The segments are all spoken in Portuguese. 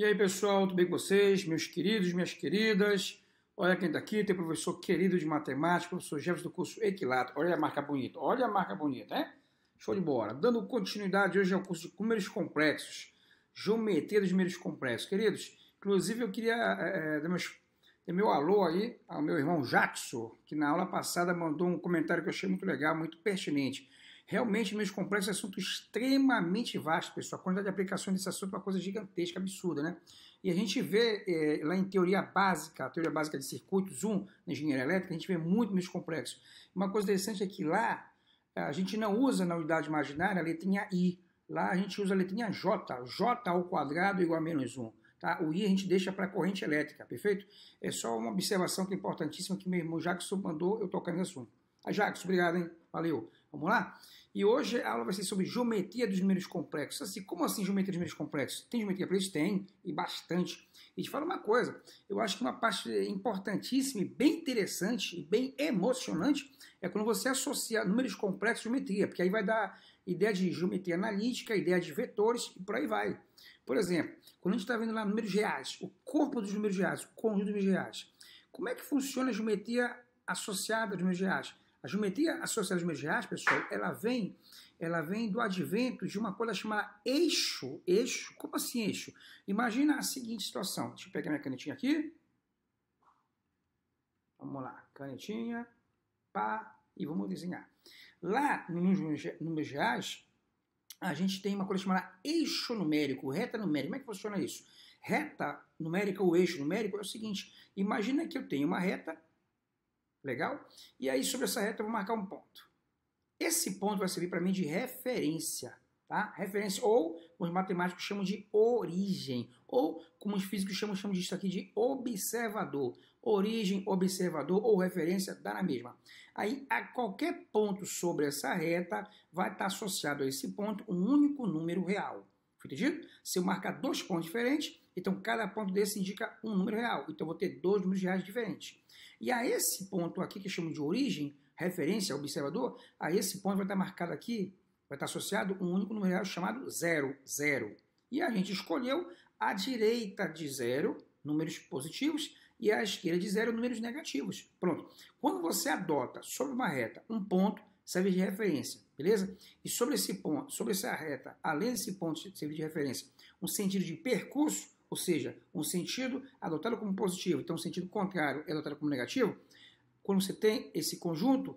E aí, pessoal, tudo bem com vocês? Meus queridos, minhas queridas. Olha quem está aqui, tem o professor querido de matemática, professor Jefferson do curso Equilátero. Olha a marca bonita, né? Show de bola. Dando continuidade hoje ao curso de números complexos, geometria dos números complexos. Queridos, inclusive eu queria dar meu alô aí ao meu irmão Jackson, que na aula passada mandou um comentário que eu achei muito legal, muito pertinente. Realmente, números complexos é um assunto extremamente vasto, pessoal. A quantidade de aplicações desse assunto é uma coisa gigantesca, absurda, né? E a gente vê lá em teoria básica, a teoria básica de circuitos 1, na engenharia elétrica, a gente vê muito números complexos. Uma coisa interessante é que lá a gente não usa na unidade imaginária a letrinha I. Lá a gente usa a letrinha J. J ao quadrado igual a menos 1. Tá? O I a gente deixa para a corrente elétrica, perfeito? É só uma observação que é importantíssima que meu irmão Jackson mandou eu tocar nesse assunto. Jackson, obrigado, hein? Valeu. Vamos lá? E hoje a aula vai ser sobre geometria dos números complexos. Assim, como assim geometria dos números complexos? Tem geometria para isso? Tem, e bastante. E te falo uma coisa, eu acho que uma parte importantíssima e bem interessante e bem emocionante é quando você associa números complexos à geometria, porque aí vai dar ideia de geometria analítica, ideia de vetores e por aí vai. Por exemplo, quando a gente está vendo lá números reais, o corpo dos números reais, o conjunto dos números reais, como é que funciona a geometria associada aos números reais? A geometria associada aos números reais, pessoal, ela vem do advento de uma coisa chamada eixo. Eixo? Como assim eixo? Imagina a seguinte situação. Deixa eu pegar minha canetinha aqui. Vamos lá. Canetinha. Pá. E vamos desenhar. Lá, nos números reais, a gente tem uma coisa chamada eixo numérico, reta numérica. Como é que funciona isso? Reta numérica ou eixo numérico é o seguinte. Imagina que eu tenho uma reta. Legal? E aí, sobre essa reta, eu vou marcar um ponto. Esse ponto vai servir para mim de referência, tá? Referência, ou os matemáticos chamam de origem, ou como os físicos chamam disso aqui de observador. Origem, observador ou referência, dá na mesma. Aí, a qualquer ponto sobre essa reta, vai estar associado a esse ponto um único número real. Foi entendido? Se eu marcar dois pontos diferentes, então cada ponto desse indica um número real. Então eu vou ter dois números reais diferentes. E a esse ponto aqui, que eu chamo de origem, referência, observador, a esse ponto vai estar marcado aqui, vai estar associado um único número real chamado 0, 0. E a gente escolheu à direita de 0, números positivos, e à esquerda de 0, números negativos. Pronto. Quando você adota sobre uma reta um ponto, serve de referência, beleza? E sobre esse ponto, sobre essa reta, além desse ponto servir de referência, um sentido de percurso, ou seja, um sentido adotado como positivo, então um sentido contrário é adotado como negativo, quando você tem esse conjunto,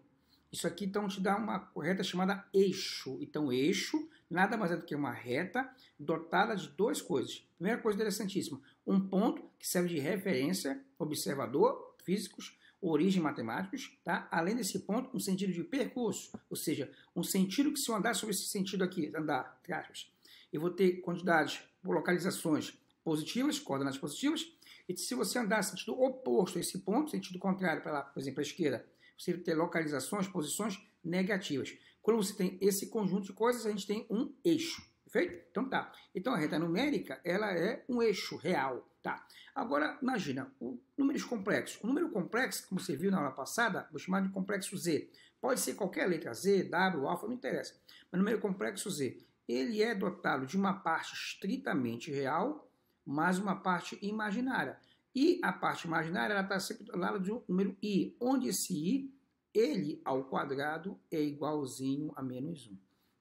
isso aqui então te dá uma reta chamada eixo. Então, eixo nada mais é do que uma reta dotada de duas coisas. Primeira coisa interessantíssima, um ponto que serve de referência, observador, físicos, origem matemáticos, tá? Além desse ponto, um sentido de percurso, ou seja, um sentido que se eu andar sobre esse sentido aqui, andar, entre aspas, eu vou ter quantidades, localizações positivas, coordenadas positivas, e se você andar no sentido oposto a esse ponto, sentido contrário, para lá, por exemplo, a esquerda, você vai ter localizações, posições negativas. Quando você tem esse conjunto de coisas, a gente tem um eixo, perfeito? Então tá. Então a reta numérica, ela é um eixo real, tá? Agora, imagina, números complexos. O número complexo, como você viu na aula passada, vou chamar de complexo Z. Pode ser qualquer letra, Z, W, alfa, não interessa. Mas número complexo Z, ele é dotado de uma parte estritamente real, mais uma parte imaginária. E a parte imaginária está sempre do lado do número I, onde esse I, ele ao quadrado, é igualzinho a menos 1.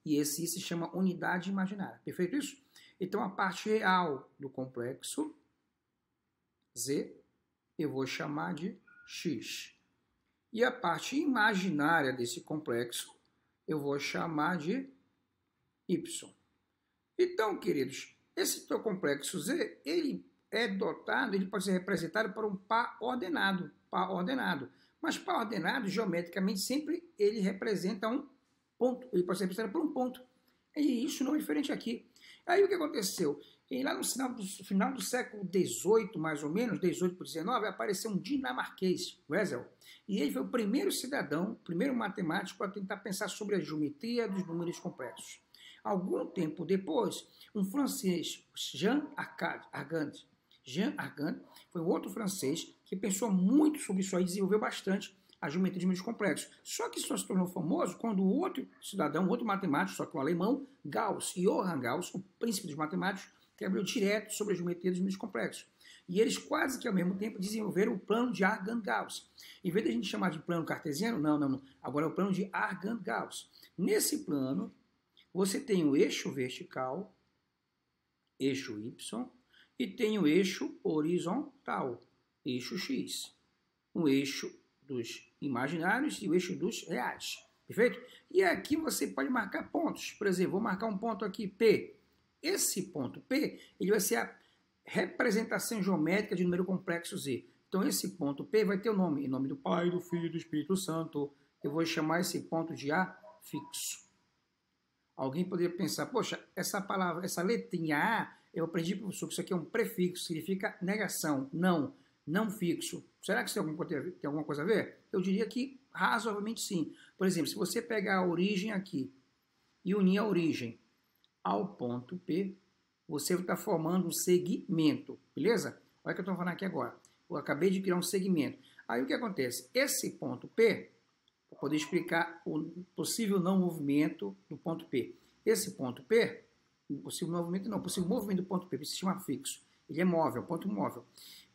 E esse I se chama unidade imaginária. Perfeito isso? Então, a parte real do complexo Z, eu vou chamar de X. E a parte imaginária desse complexo, eu vou chamar de Y. Então, queridos, esse teu complexo Z, ele é dotado, ele pode ser representado por um par ordenado. Mas par ordenado, geometricamente, sempre ele representa um ponto. Ele pode ser representado por um ponto. E isso não é diferente aqui. Aí o que aconteceu? E lá no final do século XVIII, mais ou menos, 18 para 19, apareceu um dinamarquês, Wessel. E ele foi o primeiro cidadão, o primeiro matemático a tentar pensar sobre a geometria dos números complexos. Algum tempo depois, um francês, Jean Argand, foi um outro francês que pensou muito sobre isso aí e desenvolveu bastante a geometria de números complexos. Só que isso se tornou famoso quando o outro cidadão, outro matemático, só que um alemão, Gauss, Johann Gauss, o príncipe dos matemáticos, trabalhou direto sobre a geometria dos números complexos. E eles quase que ao mesmo tempo desenvolveram o plano de Argand-Gauss. Em vez de a gente chamar de plano cartesiano, não. Agora é o plano de Argand-Gauss. Nesse plano, você tem o eixo vertical, eixo Y, e tem o eixo horizontal, eixo X. O eixo dos imaginários e o eixo dos reais. Perfeito? E aqui você pode marcar pontos. Por exemplo, vou marcar um ponto aqui, P. Esse ponto P, ele vai ser a representação geométrica de número complexo Z. Então, esse ponto P vai ter o nome, em nome do Pai, do Filho e do Espírito Santo. Eu vou chamar esse ponto de afixo. Alguém poderia pensar, poxa, essa palavra, essa letrinha A, eu aprendi, professor, que isso aqui é um prefixo, significa negação. Não fixo. Será que isso tem alguma coisa a ver? Eu diria que razoavelmente sim. Por exemplo, se você pegar a origem aqui e unir a origem ao ponto P, você está formando um segmento, beleza? Olha o que eu estou falando aqui agora. Eu acabei de criar um segmento. Aí o que acontece? Esse ponto P, para poder explicar o possível não movimento do ponto P. Esse ponto P, possível movimento do ponto P, se chama fixo. Ele é móvel, ponto móvel.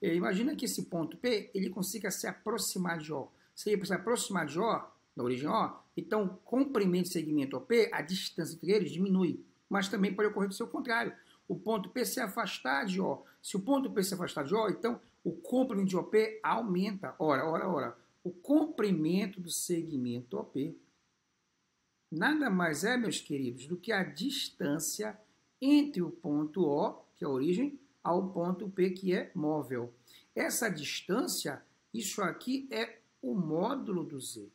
Imagina que esse ponto P, ele consiga se aproximar de O. Se ele se aproximar de O, da origem O, então o comprimento do segmento OP, a distância entre eles diminui. Mas também pode ocorrer do seu contrário. O ponto P se afastar de O. Se o ponto P se afastar de O, então o comprimento de OP aumenta. Ora. O comprimento do segmento OP nada mais é, meus queridos, do que a distância entre o ponto O, que é a origem, ao ponto P, que é móvel. Essa distância, isso aqui é o módulo do Z.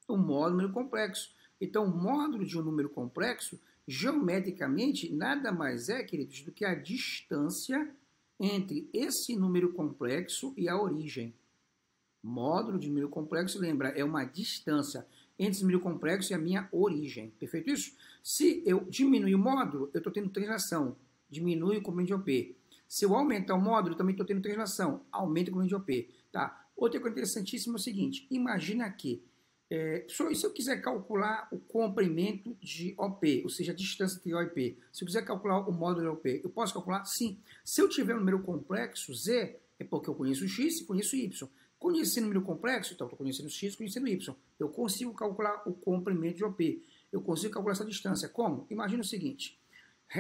O módulo do número complexo. Então, o módulo de um número complexo, geometricamente, nada mais é, queridos, do que a distância entre esse número complexo e a origem. Módulo de número complexo, lembra, é uma distância entre esse número complexo e a minha origem. Perfeito isso? Se eu diminuir o módulo, eu estou tendo translação. Diminui o comprimento de OP. Se eu aumentar o módulo, também estou tendo translação. Aumenta o comprimento de OP. Tá? Outra coisa interessantíssima é o seguinte. Imagina que, se eu quiser calcular o comprimento de OP, ou seja, a distância entre O e P, se eu quiser calcular o módulo de OP, eu posso calcular? Sim. Se eu tiver um número complexo, Z, é porque eu conheço o X e conheço o Y. Conhecendo o número complexo, então estou conhecendo o X e conhecendo o Y. Eu consigo calcular o comprimento de OP. Eu consigo calcular essa distância. Como? Imagina o seguinte.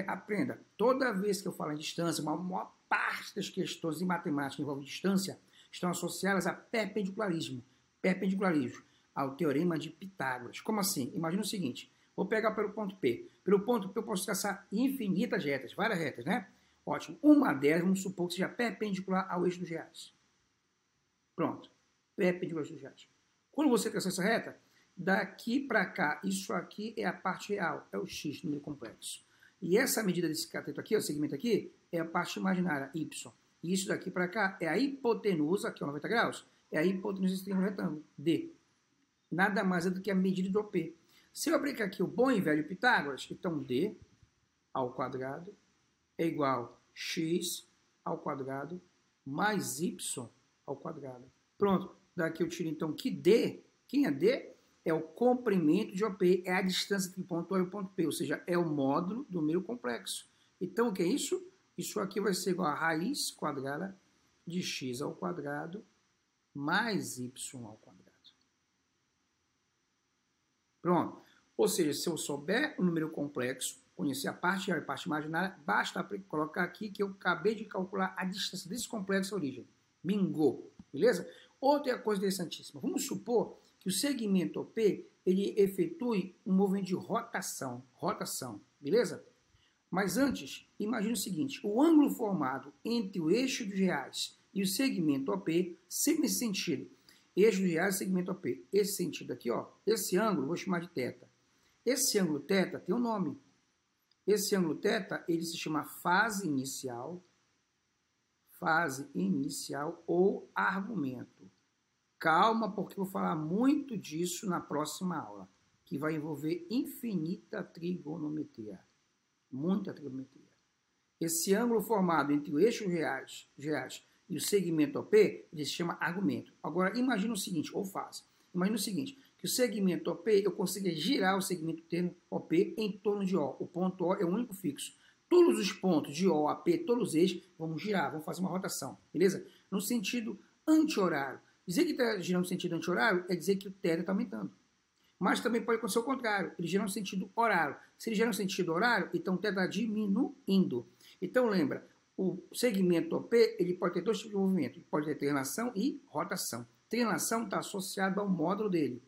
Aprenda, toda vez que eu falo em distância, uma maior parte das questões de matemática que envolvem distância estão associadas a perpendicularismo. Perpendicularismo, ao teorema de Pitágoras. Como assim? Imagina o seguinte, vou pegar pelo ponto P. Pelo ponto P eu posso traçar infinitas retas, várias retas, né? Ótimo. Uma delas, vamos supor que seja perpendicular ao eixo dos reais. Pronto. Perpendicular ao eixo dos reais. Quando você traça essa reta, daqui para cá, isso aqui é a parte real, é o X, número complexo. E essa medida desse cateto aqui, o segmento aqui, é a parte imaginária, Y. E isso daqui para cá é a hipotenusa, aqui é 90 graus, é a hipotenusa desse triângulo retângulo, D. Nada mais é do que a medida do OP. Se eu aplicar aqui o bom e velho Pitágoras, então D ao quadrado é igual a X ao quadrado mais Y ao quadrado. Pronto. Daqui eu tiro então que D, quem é D? É o comprimento de OP, é a distância entre o ponto O e o ponto P, ou seja, é o módulo do número complexo. Então, o que é isso? Isso aqui vai ser igual a raiz quadrada de x ao quadrado mais y ao quadrado. Pronto. Ou seja, se eu souber o número complexo, conhecer a parte real e a parte imaginária, basta colocar aqui que eu acabei de calcular a distância desse complexo à origem. Bingo! Beleza? Outra coisa interessantíssima. Vamos supor que o segmento OP, ele efetue um movimento de rotação, beleza? Mas antes, imagine o seguinte, o ângulo formado entre o eixo dos reais e o segmento OP, sempre nesse sentido, eixo dos reais e segmento OP, esse sentido aqui, ó, esse ângulo, vou chamar de θ. Esse ângulo θ tem um nome. Esse ângulo θ, ele se chama fase inicial ou argumento. Calma, porque eu vou falar muito disso na próxima aula, que vai envolver infinita trigonometria. Muita trigonometria. Esse ângulo formado entre o eixo reais e o segmento OP, ele se chama argumento. Agora, imagina o seguinte, ou fase. Imagina o seguinte, que o segmento OP, eu consigo girar o segmento OP em torno de O. O ponto O é o único fixo. Todos os pontos de O a P, todos eles, vamos girar, vamos fazer uma rotação, beleza? No sentido anti-horário. Dizer que está girando no sentido anti-horário é dizer que o θ está aumentando. Mas também pode acontecer o contrário, ele gira no sentido horário. Se ele gira no sentido horário, então o θ está diminuindo. Então lembra, o segmento OP ele pode ter dois tipos de movimento. Ele pode ter treinação e rotação. Treinação está associada ao módulo dele.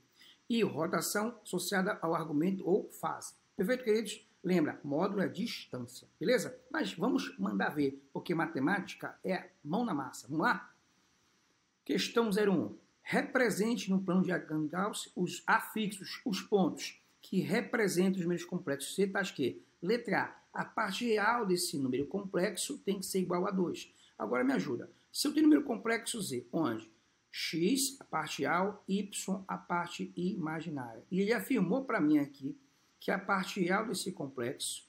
E rotação associada ao argumento ou fase. Perfeito, queridos? Lembra, módulo é distância, beleza? Mas vamos mandar ver, porque matemática é mão na massa. Vamos lá? Questão 01. Represente no plano diagrama de Gauss os afixos, os pontos que representam os números complexos. Você tais que, letra A, a parte real desse número complexo tem que ser igual a 2. Agora me ajuda. Se eu tenho número complexo Z, onde x, a parte real, y, a parte imaginária. E ele afirmou para mim aqui que a parte real desse complexo,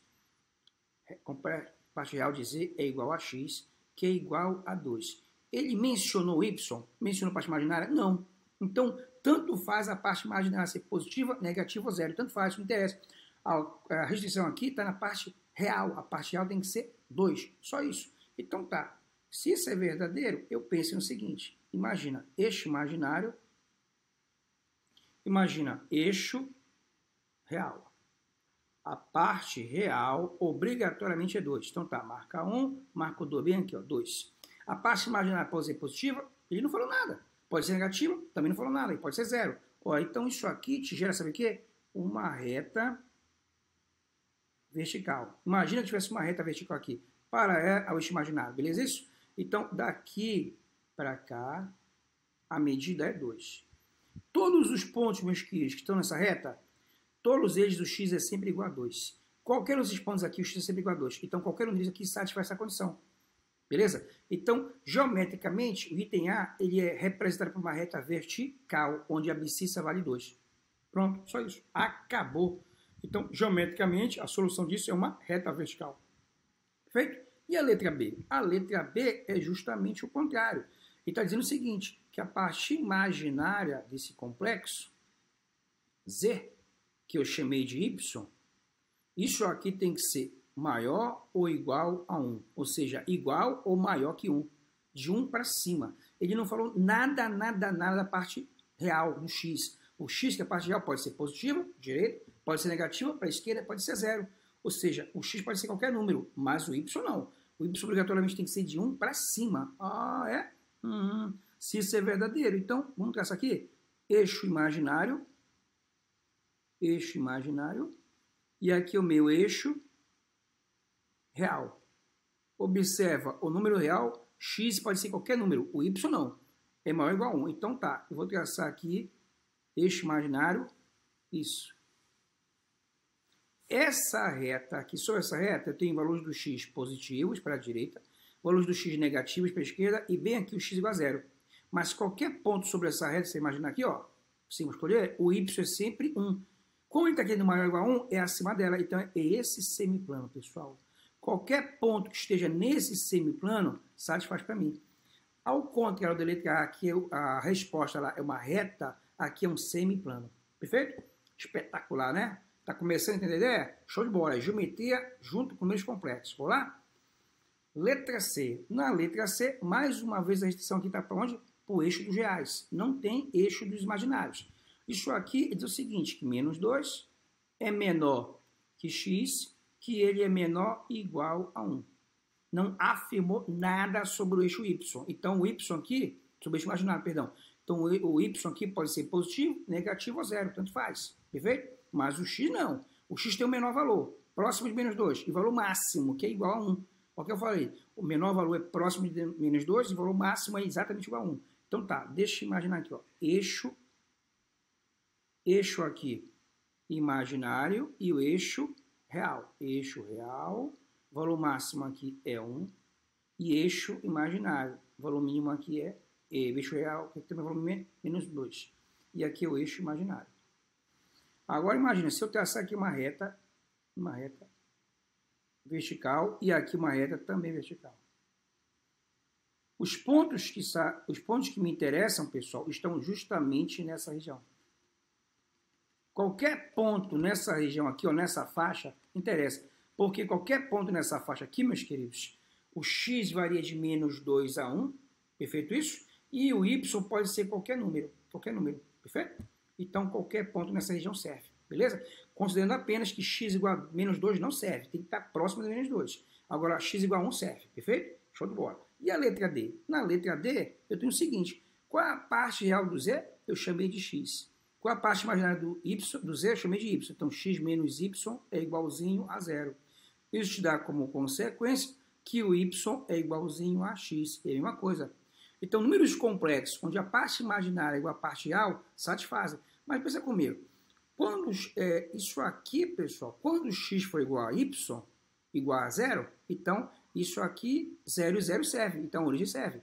parte real de Z é igual a x, que é igual a 2. Ele mencionou y? Mencionou a parte imaginária? Não. Então, tanto faz a parte imaginária ser positiva, negativa ou zero. Tanto faz, não interessa. A restrição aqui está na parte real. A parte real tem que ser 2. Só isso. Então tá. Se isso é verdadeiro, eu penso no seguinte. Imagina eixo imaginário. Imagina eixo real. A parte real obrigatoriamente é 2. Então tá, marca 1, marca o 2, bem aqui, ó, 2. A parte imaginária pode ser positiva, ele não falou nada. Pode ser negativa, também não falou nada, ele pode ser 0. Ó, então isso aqui te gera, sabe o quê? Uma reta vertical. Imagina que tivesse uma reta vertical aqui, para o eixo imaginário, beleza isso? Então daqui para cá, a medida é 2. Todos os pontos, meus queridos, que estão nessa reta, todos eles, o x é sempre igual a 2. Qualquer um desses pontos aqui, o x é sempre igual a 2. Então, qualquer um deles aqui satisfaz essa condição. Beleza? Então, geometricamente, o item A ele é representado por uma reta vertical, onde a abscissa vale 2. Pronto, só isso. Acabou. Então, geometricamente, a solução disso é uma reta vertical. Perfeito? E a letra B? A letra B é justamente o contrário. Ele está dizendo o seguinte, que a parte imaginária desse complexo, Z, que eu chamei de Y, isso aqui tem que ser maior ou igual a 1. Ou seja, igual ou maior que 1. De 1 para cima. Ele não falou nada da parte real do x. O x, que é a parte real, pode ser positiva, direita, pode ser negativa, para a esquerda, pode ser 0. Ou seja, o x pode ser qualquer número, mas o y não. O y obrigatoriamente tem que ser de 1 para cima. Ah, é? Se isso é verdadeiro, então, vamos traçar aqui. Eixo imaginário. Eixo imaginário. E aqui o meu eixo real. Observa, o número real, x pode ser qualquer número, o y não. É maior ou igual a 1. Então tá, eu vou traçar aqui eixo imaginário, isso. Essa reta aqui, sobre essa reta, eu tenho valores do x positivos para a direita, valores do x negativos para a esquerda e bem aqui o x igual a 0. Mas qualquer ponto sobre essa reta, você imagina aqui, ó, se eu escolher, o y é sempre 1. Como ele está aqui no maior ou igual a 1, é acima dela. Então é esse semiplano, pessoal. Qualquer ponto que esteja nesse semiplano satisfaz para mim. Ao contrário da letra A, que a resposta lá é uma reta, aqui é um semiplano. Perfeito? Espetacular, né? Tá começando a entender a ideia? Show de bola. Geometria junto com números complexos. Vamos lá? Letra C. Na letra C, mais uma vez a restrição aqui está para onde? Para o eixo dos reais. Não tem eixo dos imaginários. Isso aqui diz o seguinte, que menos 2 é menor que x, que ele é menor ou igual a 1. Não afirmou nada sobre o eixo y. Então, o y aqui, sobre o eixo imaginário, perdão. Então, o y aqui pode ser positivo, negativo ou 0, tanto faz. Perfeito? Mas o x não. O x tem o menor valor, próximo de menos 2, e o valor máximo, que é igual a 1. O que eu falei? O menor valor é próximo de menos 2 e o valor máximo é exatamente igual a 1. Então, tá, deixa eu imaginar aqui, ó. Eixo aqui imaginário e o eixo real. Eixo real, valor máximo aqui é 1. E eixo imaginário, valor mínimo aqui é eixo real, que tem o valor mínimo menos 2. E aqui é o eixo imaginário. Agora imagina, se eu traçar aqui uma reta vertical e aqui uma reta também vertical. Os pontos que me interessam, pessoal, estão justamente nessa região. Qualquer ponto nessa região aqui, ou nessa faixa, interessa. Porque qualquer ponto nessa faixa aqui, meus queridos, o x varia de menos 2 a 1, perfeito isso? E o y pode ser qualquer número, perfeito? Então, qualquer ponto nessa região serve, beleza? Considerando apenas que x igual a menos 2 não serve, tem que estar próximo de menos 2. Agora, x igual a 1 serve, perfeito? Show de bola. E a letra D? Na letra D, eu tenho o seguinte, qual a parte real do z? Eu chamei de x. Qual a parte imaginária do z? Eu chamei de y. Então, x menos y é igualzinho a 0. Isso te dá como consequência que o y é igualzinho a x. É a mesma coisa. Então, números complexos, onde a parte imaginária é igual à parte real, satisfazem. Mas pensa comigo. Quando isso aqui, pessoal, quando x for igual a y, igual a 0, então isso aqui, 0 e 0 serve. Então, a origem serve.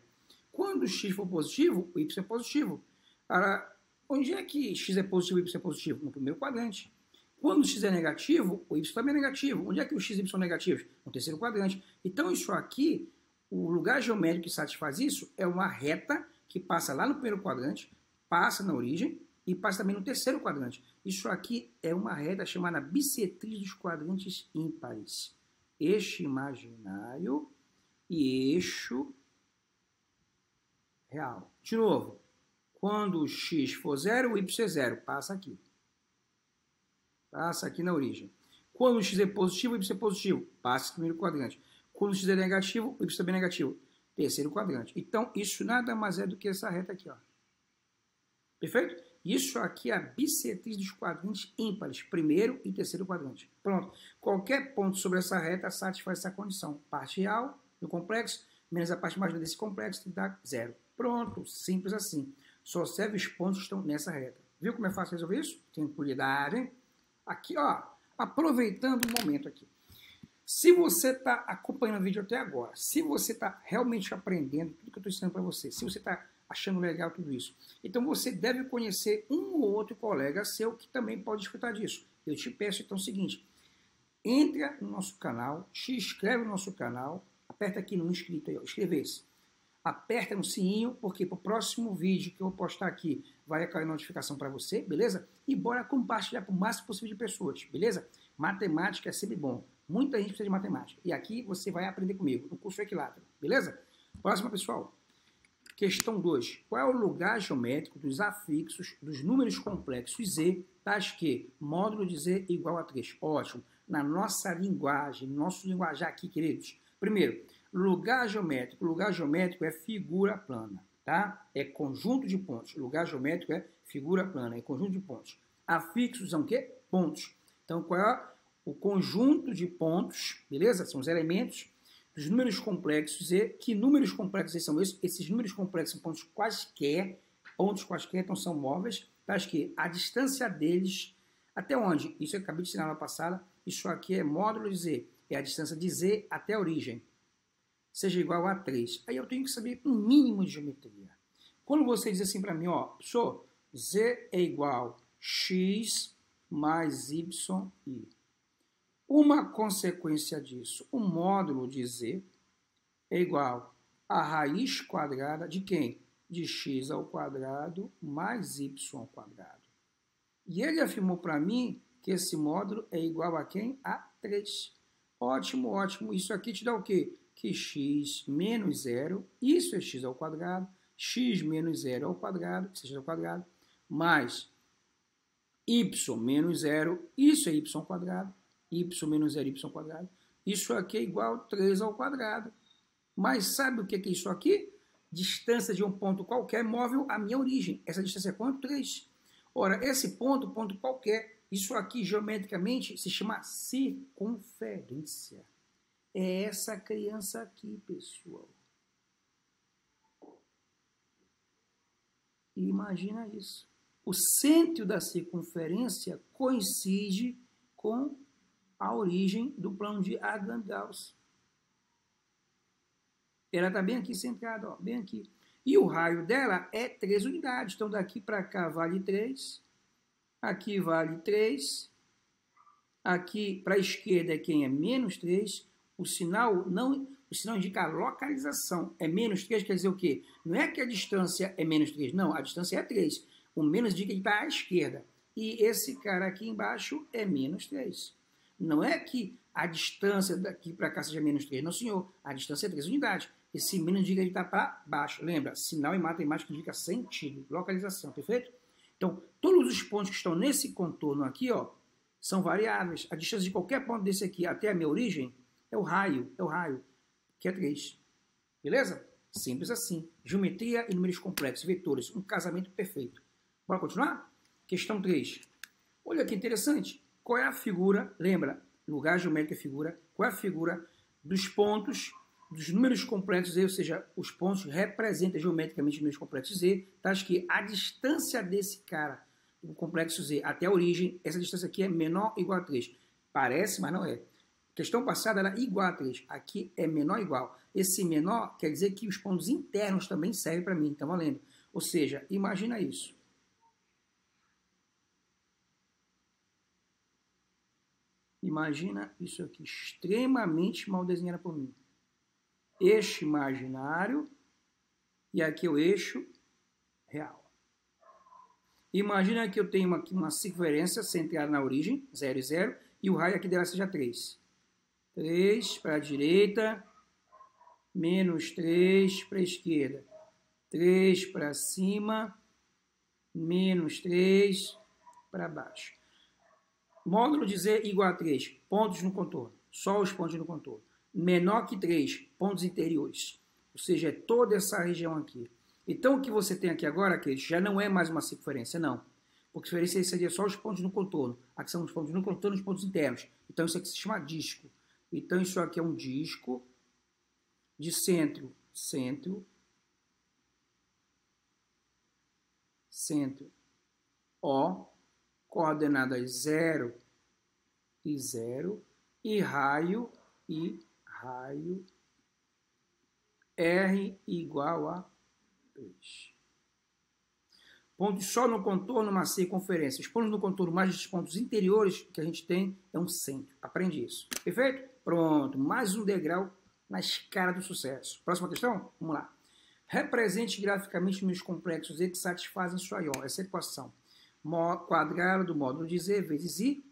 Quando x for positivo, o y é positivo. Agora, onde é que x é positivo e y é positivo? No primeiro quadrante. Quando x é negativo, o y também é negativo. Onde é que os x e y são negativos? No terceiro quadrante. Então, isso aqui, o lugar geométrico que satisfaz isso é uma reta que passa lá no primeiro quadrante, passa na origem e passa também no terceiro quadrante. Isso aqui é uma reta chamada bissetriz dos quadrantes ímpares. Eixo imaginário e eixo real. De novo, quando o x for 0, o y é 0. Passa aqui. Passa aqui na origem. Quando o x é positivo, o y é positivo. Passa no primeiro quadrante. Quando o x é negativo, o y também é negativo. Terceiro quadrante. Então, isso nada mais é do que essa reta aqui, ó. Perfeito? Isso aqui é a bissetriz dos quadrantes ímpares, primeiro e terceiro quadrante. Pronto. Qualquer ponto sobre essa reta satisfaz essa condição. Parte real do complexo, menos a parte imaginária desse complexo, dá 0. Pronto. Simples assim. Só serve os pontos que estão nessa reta. Viu como é fácil resolver isso? Tranquilidade, hein? Aqui, ó, aproveitando o momento aqui. Se você está acompanhando o vídeo até agora, se você está realmente aprendendo tudo que eu estou ensinando para você, se você está achando legal tudo isso, então você deve conhecer um ou outro colega seu que também pode desfrutar disso. Eu te peço então o seguinte, entra no nosso canal, se inscreve no nosso canal, aperta aqui no inscrito aí, ó, inscrever-se. Aperta no sininho, porque para o próximo vídeo que eu vou postar aqui vai cair notificação para você, beleza? E bora compartilhar para o máximo possível de pessoas, beleza? Matemática é sempre bom. Muita gente precisa de matemática. E aqui você vai aprender comigo, no curso Equilátero, beleza? Próxima, pessoal. Questão 2. Qual é o lugar geométrico dos afixos dos números complexos Z, tais que módulo de Z igual a 3? Ótimo. Na nossa linguagem, no nosso linguajar aqui, queridos. Primeiro, lugar geométrico. Lugar geométrico é figura plana, tá? É conjunto de pontos. Lugar geométrico é figura plana, é conjunto de pontos. Afixos são o quê? Pontos. Então, qual é o conjunto de pontos, beleza? São os elementos dos números complexos. E que números complexos são esses? Esses números complexos são pontos quaisquer, então são móveis, tais que a distância deles, até onde? Isso eu acabei de ensinar na passada, isso aqui é módulo de Z, é a distância de Z até a origem, seja igual a 3. Aí eu tenho que saber um mínimo de geometria. Quando você diz assim para mim, ó, professor, Z é igual a x mais y, uma consequência disso, o módulo de Z é igual a raiz quadrada de quem? De x ao quadrado mais y ao quadrado. E ele afirmou para mim que esse módulo é igual a quem? A 3. Ótimo, ótimo. Isso aqui te dá o quê? Que x menos 0, isso é x ao quadrado, x menos 0 ao quadrado, isso é x ao quadrado, mais y menos 0, isso é y ao quadrado, y menos 0, y ao quadrado. Isso aqui é igual a 3 ao quadrado. Mas sabe o que é isso aqui? Distância de um ponto qualquer móvel à minha origem. Essa distância é quanto? 3. Ora, esse ponto qualquer, isso aqui geometricamente se chama circunferência. É essa criança aqui, pessoal. Imagina isso. O centro da circunferência coincide com a origem do plano de Argand-Gauss. Ela está bem aqui centrada, ó, bem aqui. E o raio dela é 3 unidades. Então, daqui para cá vale 3. Aqui vale 3. Aqui para a esquerda é quem é menos 3. O sinal indica a localização. É menos 3 quer dizer o quê? Não é que a distância é menos 3. Não, a distância é 3. O menos indica que está à esquerda. E esse cara aqui embaixo é menos 3. Não é que a distância daqui para cá seja menos 3. Não, senhor. A distância é 3 unidades. Esse menos indica que está para baixo. Lembra? Sinal em matemática indica sentido, localização, perfeito? Então, todos os pontos que estão nesse contorno aqui, ó, são variáveis. A distância de qualquer ponto desse aqui até a minha origem é o raio, que é 3. Beleza? Simples assim. Geometria e números complexos, vetores, um casamento perfeito. Bora continuar? Questão 3. Olha que interessante. Qual é a figura, lembra, lugar geométrico é figura, qual é a figura dos pontos dos números complexos Z, ou seja, os pontos representam geometricamente números complexos Z, tá? Acho que a distância desse cara, do complexo Z até a origem, essa distância aqui é menor ou igual a 3. Parece, mas não é. Questão passada era igual a 3. Aqui é menor ou igual. Esse menor quer dizer que os pontos internos também servem para mim. Então, valendo. Ou seja, imagina isso. Imagina isso aqui, extremamente mal desenhado por mim. Eixo imaginário e aqui o eixo real. Imagina que eu tenho aqui uma circunferência centrada na origem, 0 e 0, e o raio aqui dela seja 3. 3 para a direita, menos 3 para a esquerda. 3 para cima, menos 3 para baixo. Módulo de Z igual a 3, pontos no contorno. Só os pontos no contorno. Menor que 3, pontos interiores. Ou seja, é toda essa região aqui. Então, o que você tem aqui agora, que já não é mais uma circunferência, não. Porque circunferência seria só os pontos no contorno. Aqui são os pontos no contorno e os pontos internos. Então, isso aqui se chama disco. Então, isso aqui é um disco de centro, O, coordenadas 0 e 0, e raio, R igual a 3. Pontos só no contorno, uma circunferência. Os pontos no contorno mais os pontos interiores que a gente tem é um centro. Aprende isso. Perfeito? Pronto. Mais um degrau na escala do sucesso. Próxima questão? Vamos lá. Represente graficamente números complexos Z que satisfazem sua IO. Essa equação. Quadrado do módulo de Z vezes I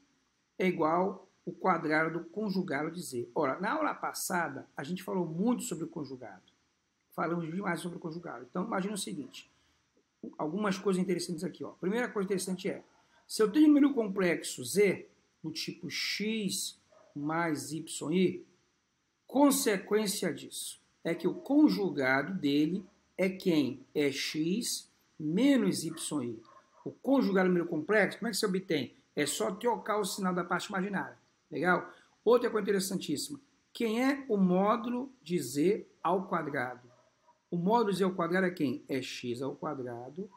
é igual ao quadrado do conjugado de Z. Ora, na aula passada, a gente falou muito sobre o conjugado. Falamos demais sobre o conjugado. Então, imagina o seguinte. Algumas coisas interessantes aqui. Ó. Primeira coisa interessante é, se eu tenho um número complexo Z, do tipo x mais yi, consequência disso é que o conjugado dele é quem? É x menos yi. O conjugado número complexo, como é que se obtém? É só trocar o sinal da parte imaginária. Legal? Outra coisa interessantíssima. Quem é o módulo de Z ao quadrado? O módulo de Z ao quadrado é quem? É x ao quadrado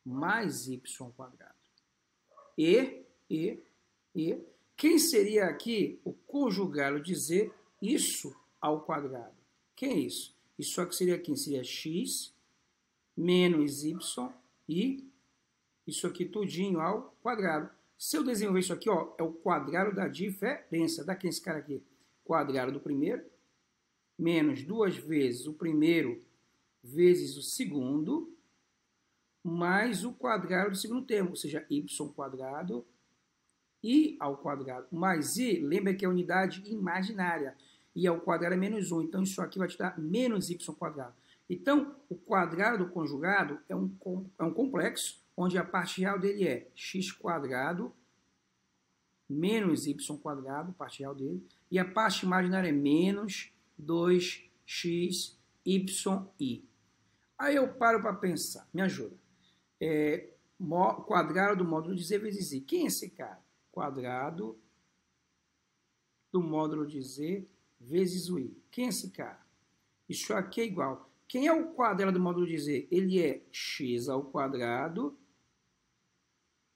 mais y ao quadrado. E quem seria aqui o conjugado de Z, isso ao quadrado? Quem é isso? Isso aqui seria quem? Seria x menos y e isso aqui tudinho ao quadrado. Se eu desenvolver isso aqui, ó, é o quadrado da diferença. Dá quem esse cara aqui? Quadrado do primeiro, menos 2 vezes o primeiro vezes o segundo, mais o quadrado do segundo termo, ou seja, y quadrado, i ao quadrado, mais i, lembra que é unidade imaginária, i ao quadrado é menos 1, então isso aqui vai te dar menos y quadrado. Então, o quadrado do conjugado é um complexo, onde a parte real dele é x quadrado menos y quadrado, parte real dele, e a parte imaginária é menos 2x yi. Aí eu paro para pensar, me ajuda. Quadrado do módulo de Z vezes I. Quem é esse cara? Quadrado do módulo de Z vezes o I. Quem é esse cara? Isso aqui é igual. Quem é o quadrado do módulo de Z? Ele é x ao quadrado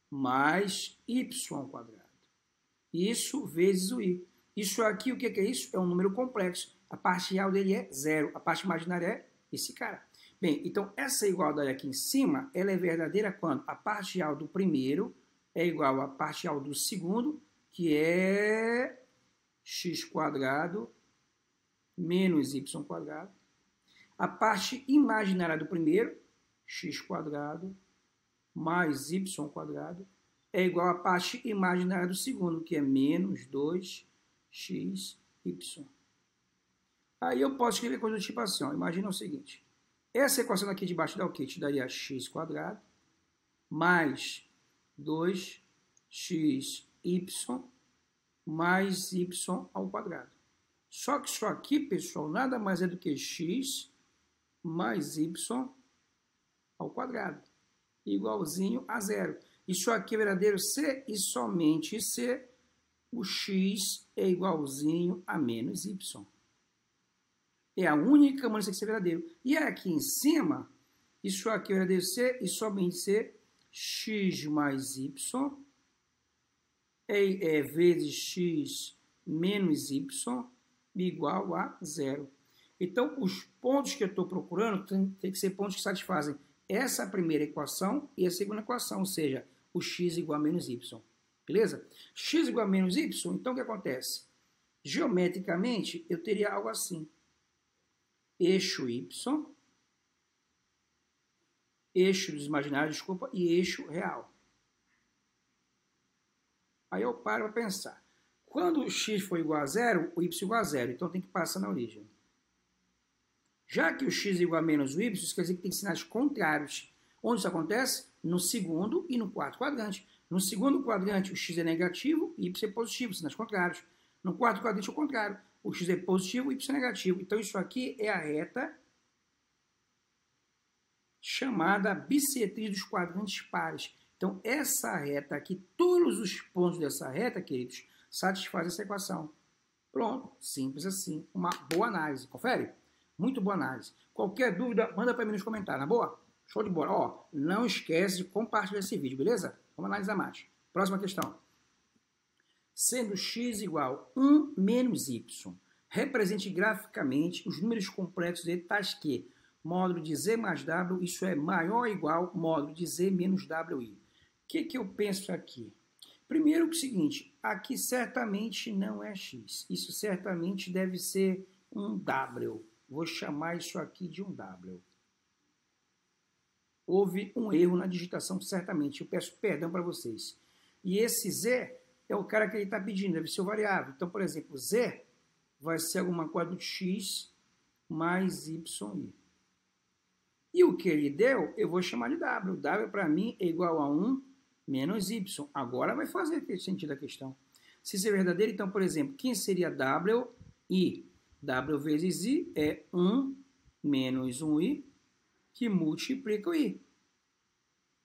mais y ao quadrado. Isso vezes o I. Isso aqui, o que é isso? É um número complexo. A parte real dele é 0. A parte imaginária é esse cara. Bem, então essa igualdade aqui em cima, ela é verdadeira quando a parte real do primeiro é igual à parte real do segundo, que é x quadrado menos y quadrado. A parte imaginária do primeiro, x quadrado mais y quadrado, é igual à parte imaginária do segundo, que é menos 2x x, y. Aí eu posso escrever coisa do tipo assim, ó, imagina o seguinte, essa equação aqui de baixo dá o quê? Te daria x² mais 2xy mais y ao quadrado. Só que isso aqui, pessoal, nada mais é do que x mais y ao quadrado, igualzinho a zero. Isso aqui é verdadeiro se e somente se o x é igualzinho a menos y. É a única maneira de ser verdadeiro. E aqui em cima, isso aqui é verdadeiro se e somente se x mais y vezes x menos y igual a zero. Então, os pontos que eu estou procurando tem que ser pontos que satisfazem essa primeira equação e a segunda equação, ou seja, o x igual a menos y. Beleza? X igual a menos y, então o que acontece? Geometricamente, eu teria algo assim. Eixo y, eixo dos imaginários, desculpa, e eixo real. Aí eu paro para pensar. Quando o x for igual a zero, o y igual a zero. Então tem que passar na origem. Já que o x é igual a menos o y, isso quer dizer que tem sinais contrários. Onde isso acontece? No segundo e no quarto quadrante. No segundo quadrante, o x é negativo e o y é positivo, sinais contrários. No quarto quadrante, o contrário. O x é positivo e o y é negativo. Então isso aqui é a reta chamada bissetriz dos quadrantes pares. Então, essa reta aqui, todos os pontos dessa reta, queridos, satisfazem essa equação. Pronto, simples assim. Uma boa análise. Confere? Muito boa análise. Qualquer dúvida, manda para mim nos comentários, na boa? Show de bola. Ó, não esquece de compartilhar esse vídeo, beleza? Vamos analisar mais. Próxima questão. Sendo x igual a 1 menos y, represente graficamente os números complexos de tais que módulo de z mais w, isso é maior ou igual módulo de z menos wi. O que eu penso aqui? Primeiro, o seguinte, aqui certamente não é x. Isso certamente deve ser um w. Vou chamar isso aqui de um w. Houve um erro na digitação, certamente. Eu peço perdão para vocês. E esse z é o cara que ele está pedindo, deve ser o variável. Então, por exemplo, z vai ser alguma coisa do x mais yi. E o que ele deu, eu vou chamar de w. W para mim é igual a 1 menos y. Agora vai fazer sentido a questão. Se isso é verdadeiro, então, por exemplo, quem seria w? I. W vezes i é 1 menos 1i, que multiplica o i.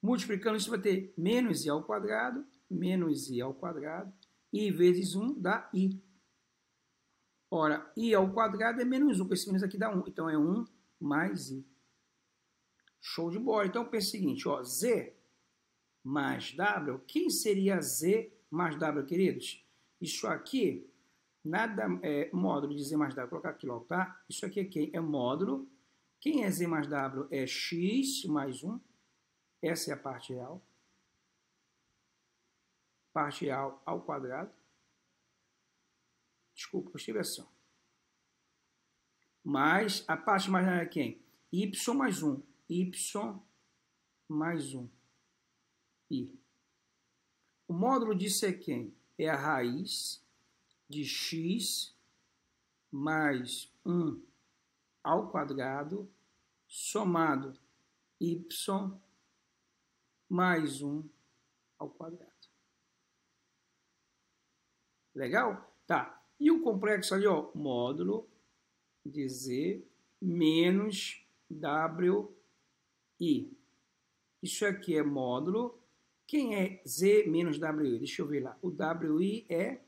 Multiplicando isso, vai ter menos i ao quadrado, i vezes 1 dá i. Ora, i ao quadrado é menos 1, esse menos aqui dá 1, então é 1 mais i. Show de bola. Então, pensa o seguinte, ó, z mais w, quem seria z mais w, queridos? Isso aqui, nada é módulo de z mais w, vou colocar aqui logo, tá? Isso aqui é quem? É módulo. Quem é z mais w? É x mais 1. Essa é a parte real. Parte real ao quadrado. Desculpa, eu estive assim. Mas a parte imaginária é quem? Y mais 1. Y mais 1. I. O módulo disso é quem? É a raiz de x mais 1 ao quadrado somado y mais 1 ao quadrado. Legal? Tá. E o complexo ali, ó, módulo de z menos wi. Isso aqui é módulo. Quem é z menos wi? Deixa eu ver lá. O wi é...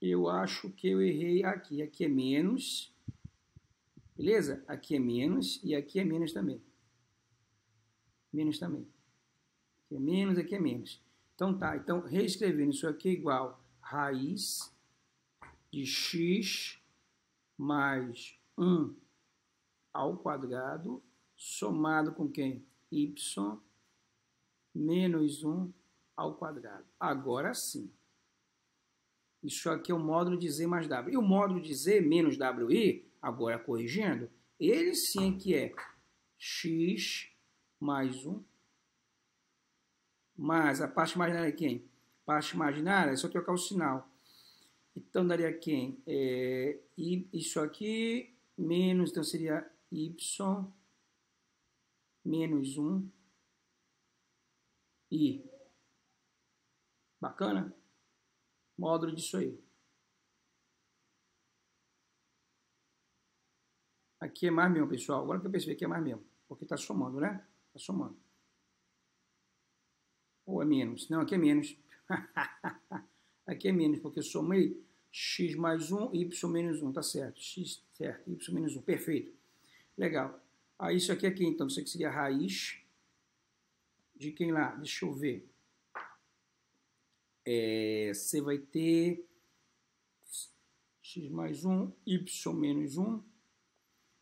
Eu acho que eu errei aqui. Aqui é menos. Beleza? Aqui é menos e aqui é menos também. Menos também. Aqui é menos, aqui é menos. Então tá. Então, reescrevendo isso aqui é igual a raiz de x mais 1 ao quadrado somado com quem? Y menos 1 ao quadrado. Agora sim. Isso aqui é o módulo de z mais w. E o módulo de z menos wi, agora corrigindo, ele sim que é x mais 1, mais a parte imaginária é quem? Parte imaginária, é só trocar o sinal. Então, daria quem? Isso aqui, menos, então seria y menos 1 i. Bacana? Módulo disso aí. Aqui é mais mesmo, pessoal. Agora que eu percebi que é mais mesmo. Porque está somando, né? Está somando. Ou é menos? Não, aqui é menos. Aqui é menos, porque eu somei x mais 1, y menos 1. Tá certo. X, certo. Y menos 1. Perfeito. Legal. Aí isso aqui é quem? Então, isso aqui seria a raiz de quem lá? Deixa eu ver. Você vai ter x mais 1, y menos 1.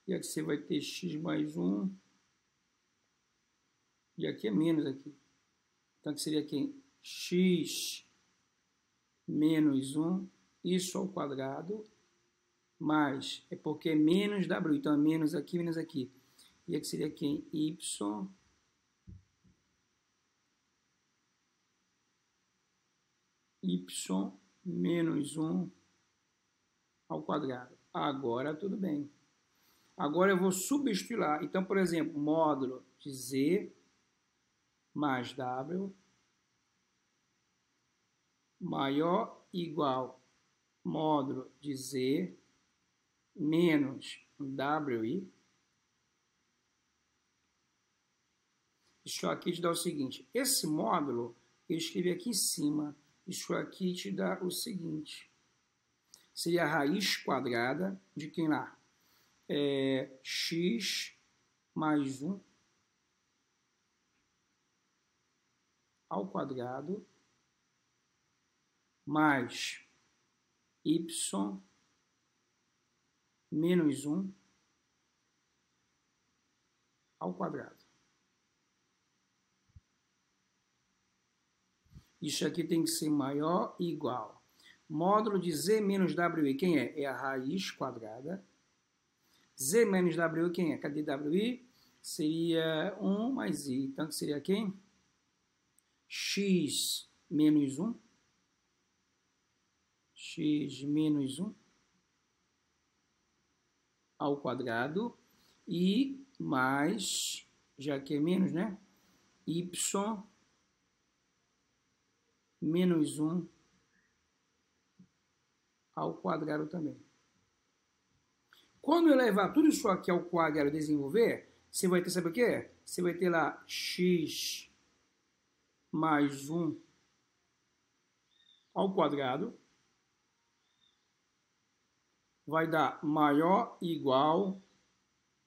E aqui você vai ter x mais 1. E aqui é menos aqui. Então aqui seria quem? X menos 1. Isso ao quadrado. Mais. É porque é menos w. Então é menos aqui, menos aqui. E aqui seria quem? Y menos 1 ao quadrado. Agora tudo bem. Agora eu vou substituir lá. Então, por exemplo, módulo de z mais w maior igual módulo de z menos wi. Isso aqui te dá o seguinte. Esse módulo eu escrevi aqui em cima. Isso aqui te dá o seguinte. Seria a raiz quadrada de quem lá? X mais 1 ao quadrado mais y menos 1 ao quadrado. Isso aqui tem que ser maior ou igual. Módulo de z menos wi, quem é? É a raiz quadrada. Z menos wi, quem é? Cadê wi? Seria 1 mais i. Então, seria quem? X menos 1. X menos 1 ao quadrado. E mais, já que é menos, né? Y menos 1 ao quadrado também. Quando eu levar tudo isso aqui ao quadrado e desenvolver, você vai ter, sabe o que? Você vai ter lá x mais 1 ao quadrado. Vai dar maior ou igual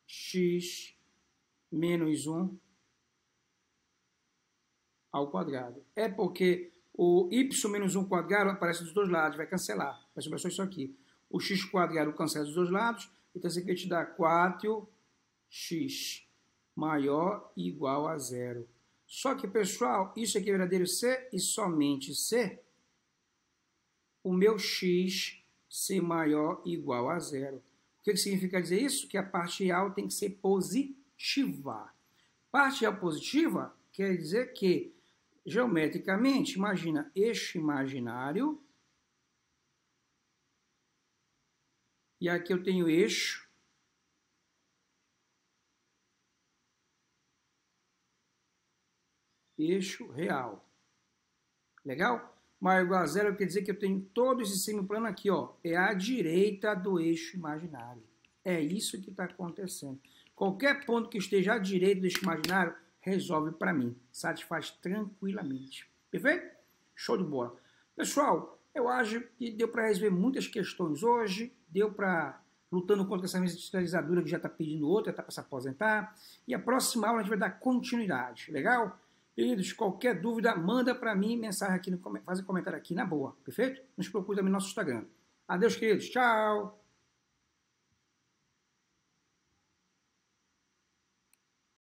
x menos 1 ao quadrado. É porque o y menos 1 quadrado aparece dos dois lados, vai cancelar. Vai sobrar só isso aqui. O x quadrado cancela dos dois lados, então isso aqui vai te dar 4x maior ou igual a 0. Só que, pessoal, isso aqui é verdadeiro se e somente se o meu x ser maior ou igual a 0. O que significa dizer isso? Que a parte real tem que ser positiva. Parte real positiva quer dizer que, geometricamente, imagina eixo imaginário. E aqui eu tenho eixo. Eixo real. Legal? Maior ou igual a 0 quer dizer que eu tenho todo esse semiplano aqui, ó. É à direita do eixo imaginário. É isso que está acontecendo. Qualquer ponto que esteja à direita do eixo imaginário, resolve para mim. Satisfaz tranquilamente. Perfeito? Show de bola. Pessoal, eu acho que deu para resolver muitas questões hoje. Deu para lutando contra essa digitalizadora que já está pedindo outra, está para se aposentar. E a próxima aula a gente vai dar continuidade. Legal? Queridos, qualquer dúvida, manda para mim mensagem aqui, faz um comentário aqui na boa, perfeito? Nos procure também no nosso Instagram. Adeus, queridos. Tchau!